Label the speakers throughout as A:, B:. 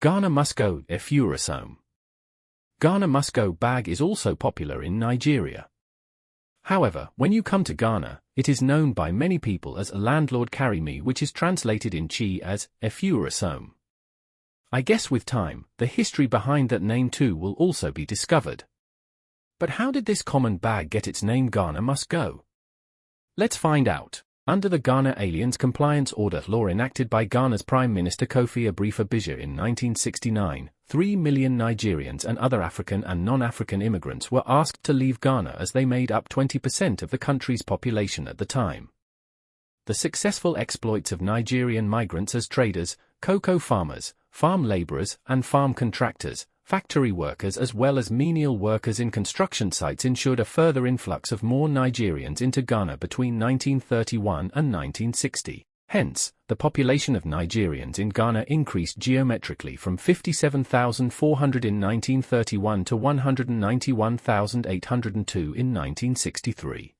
A: Ghana Musco Efurasome. Ghana Musco bag is also popular in Nigeria. However, when you come to Ghana, it is known by many people as a landlord carry me, which is translated in Chi as Efurasome. I guess with time, the history behind that name too will also be discovered. But how did this common bag get its name Ghana Musco? Let's find out. Under the Ghana Aliens Compliance Order law enacted by Ghana's Prime Minister Kofi Abrefa-Bija in 1969, 3 million Nigerians and other African and non-African immigrants were asked to leave Ghana as they made up 20% of the country's population at the time. The successful exploits of Nigerian migrants as traders, cocoa farmers, farm laborers and farm contractors, factory workers as well as menial workers in construction sites ensured a further influx of more Nigerians into Ghana between 1931 and 1960. Hence, the population of Nigerians in Ghana increased geometrically from 57,400 in 1931 to 191,802 in 1963.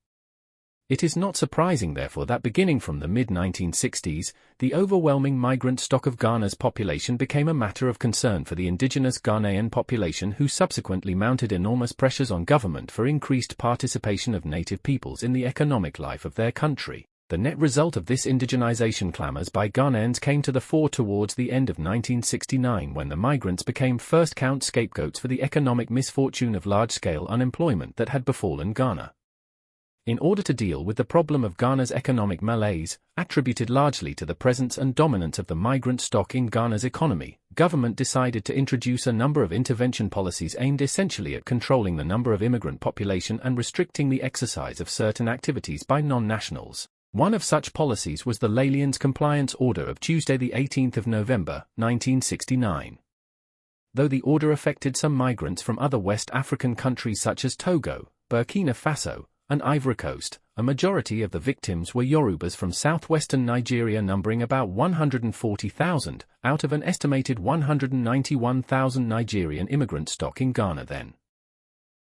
A: It is not surprising therefore that beginning from the mid-1960s, the overwhelming migrant stock of Ghana's population became a matter of concern for the indigenous Ghanaian population, who subsequently mounted enormous pressures on government for increased participation of native peoples in the economic life of their country. The net result of this indigenization clamors by Ghanaians came to the fore towards the end of 1969, when the migrants became first-count scapegoats for the economic misfortune of large-scale unemployment that had befallen Ghana. In order to deal with the problem of Ghana's economic malaise, attributed largely to the presence and dominance of the migrant stock in Ghana's economy, government decided to introduce a number of intervention policies aimed essentially at controlling the number of immigrant population and restricting the exercise of certain activities by non-nationals. One of such policies was the Aliens Compliance Order of Tuesday, the 18th of November, 1969. Though the order affected some migrants from other West African countries such as Togo, Burkina Faso, and Ivory Coast, a majority of the victims were Yorubas from southwestern Nigeria, numbering about 140,000, out of an estimated 191,000 Nigerian immigrant stock in Ghana then.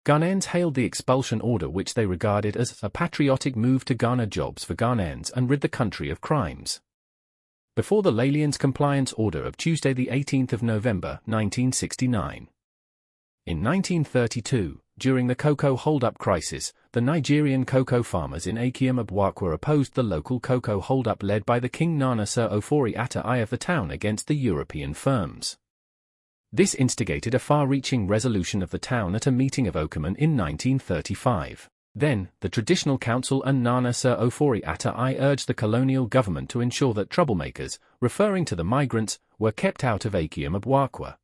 A: Ghanaians hailed the expulsion order, which they regarded as a patriotic move to garner jobs for Ghanaians and rid the country of crimes. Before the Aliens Compliance Order of Tuesday, the 18th of November, 1969. In 1932, during the cocoa hold-up crisis, the Nigerian cocoa farmers in Akiem Abuakwa opposed the local cocoa hold-up led by the King Nana Sir Ofori Atta I of the town against the European firms. This instigated a far-reaching resolution of the town at a meeting of Okuman in 1935. Then, the traditional council and Nana Sir Ofori Atta I urged the colonial government to ensure that troublemakers, referring to the migrants, were kept out of Akiem Abuakwa.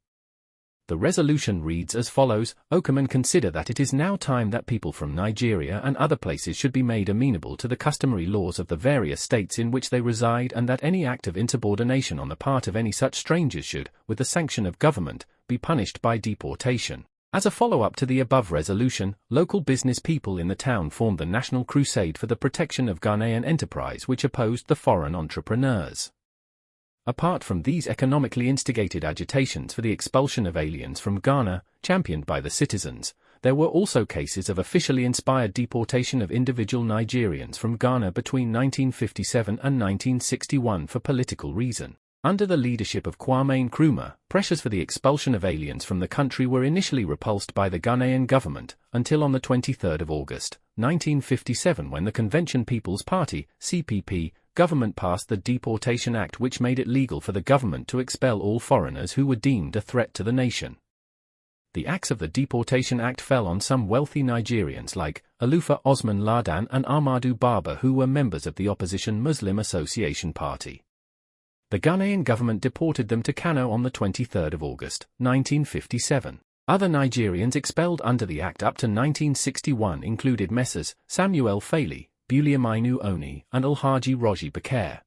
A: The resolution reads as follows: Okuman consider that it is now time that people from Nigeria and other places should be made amenable to the customary laws of the various states in which they reside, and that any act of insubordination on the part of any such strangers should, with the sanction of government, be punished by deportation. As a follow-up to the above resolution, local business people in the town formed the National Crusade for the Protection of Ghanaian Enterprise, which opposed the foreign entrepreneurs. Apart from these economically instigated agitations for the expulsion of aliens from Ghana, championed by the citizens, there were also cases of officially inspired deportation of individual Nigerians from Ghana between 1957 and 1961 for political reason. Under the leadership of Kwame Nkrumah, pressures for the expulsion of aliens from the country were initially repulsed by the Ghanaian government, until on the 23rd of August, 1957, when the Convention People's Party, CPP, government passed the Deportation Act, which made it legal for the government to expel all foreigners who were deemed a threat to the nation. The acts of the Deportation Act fell on some wealthy Nigerians like Alufa Osman Ladan and Ahmadu Baba, who were members of the opposition Muslim Association Party. The Ghanaian government deported them to Kano on the 23rd of August, 1957. Other Nigerians expelled under the Act up to 1961 included Messrs. Samuel Faili, Buliamainu Oni, and Alhaji Roji Bakare.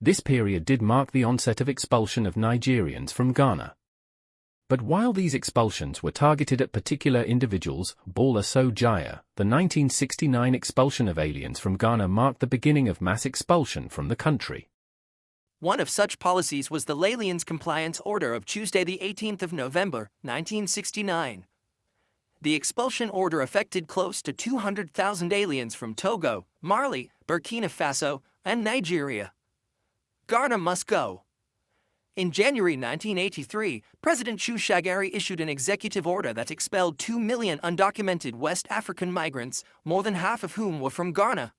A: This period did mark the onset of expulsion of Nigerians from Ghana. But while these expulsions were targeted at particular individuals, Bola So Jaya, the 1969 expulsion of aliens from Ghana marked the beginning of mass expulsion from the country.
B: One of such policies was the Aliens Compliance Order of Tuesday, the 18th of November, 1969. The expulsion order affected close to 200,000 aliens from Togo, Mali, Burkina Faso, and Nigeria. Ghana must go. In January 1983, President Shagari issued an executive order that expelled 2 million undocumented West African migrants, more than half of whom were from Ghana.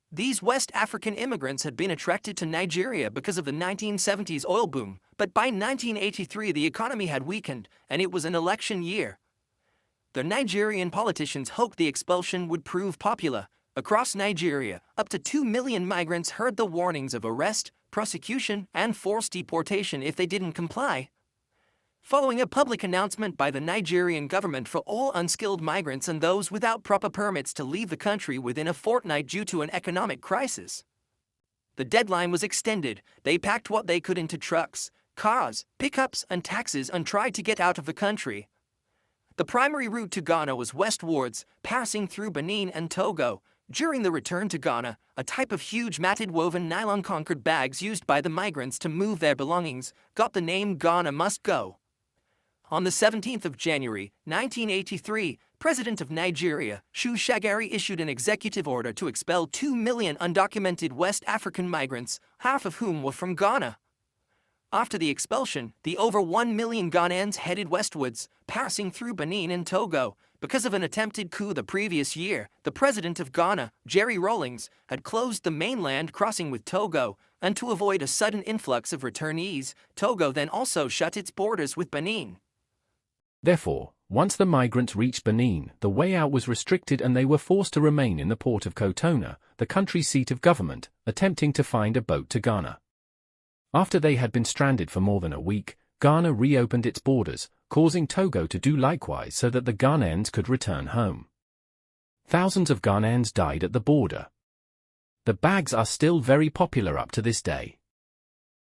B: These West African immigrants had been attracted to Nigeria because of the 1970s oil boom, but by 1983 the economy had weakened, and it was an election year. The Nigerian politicians hoped the expulsion would prove popular. Across Nigeria, up to 2 million migrants heard the warnings of arrest, prosecution, and forced deportation if they didn't comply. Following a public announcement by the Nigerian government for all unskilled migrants and those without proper permits to leave the country within a fortnight due to an economic crisis, the deadline was extended. They packed what they could into trucks, cars, pickups, and taxis and tried to get out of the country. The primary route to Ghana was westwards, passing through Benin and Togo. During the return to Ghana, a type of huge matted woven nylon concord bags used by the migrants to move their belongings got the name Ghana Must Go. On the 17th of January, 1983, President of Nigeria, Shagari issued an executive order to expel 2 million undocumented West African migrants, half of whom were from Ghana. After the expulsion, the over 1 million Ghanaians headed westwards, passing through Benin and Togo. Because of an attempted coup the previous year, the president of Ghana, Jerry Rawlings, had closed the mainland crossing with Togo, and to avoid a sudden influx of returnees, Togo then also shut its borders with Benin.
A: Therefore, once the migrants reached Benin, the way out was restricted and they were forced to remain in the port of Cotonou, the country's seat of government, attempting to find a boat to Ghana. After they had been stranded for more than a week, Ghana reopened its borders, causing Togo to do likewise so that the Ghanaians could return home. Thousands of Ghanaians died at the border. The bags are still very popular up to this day.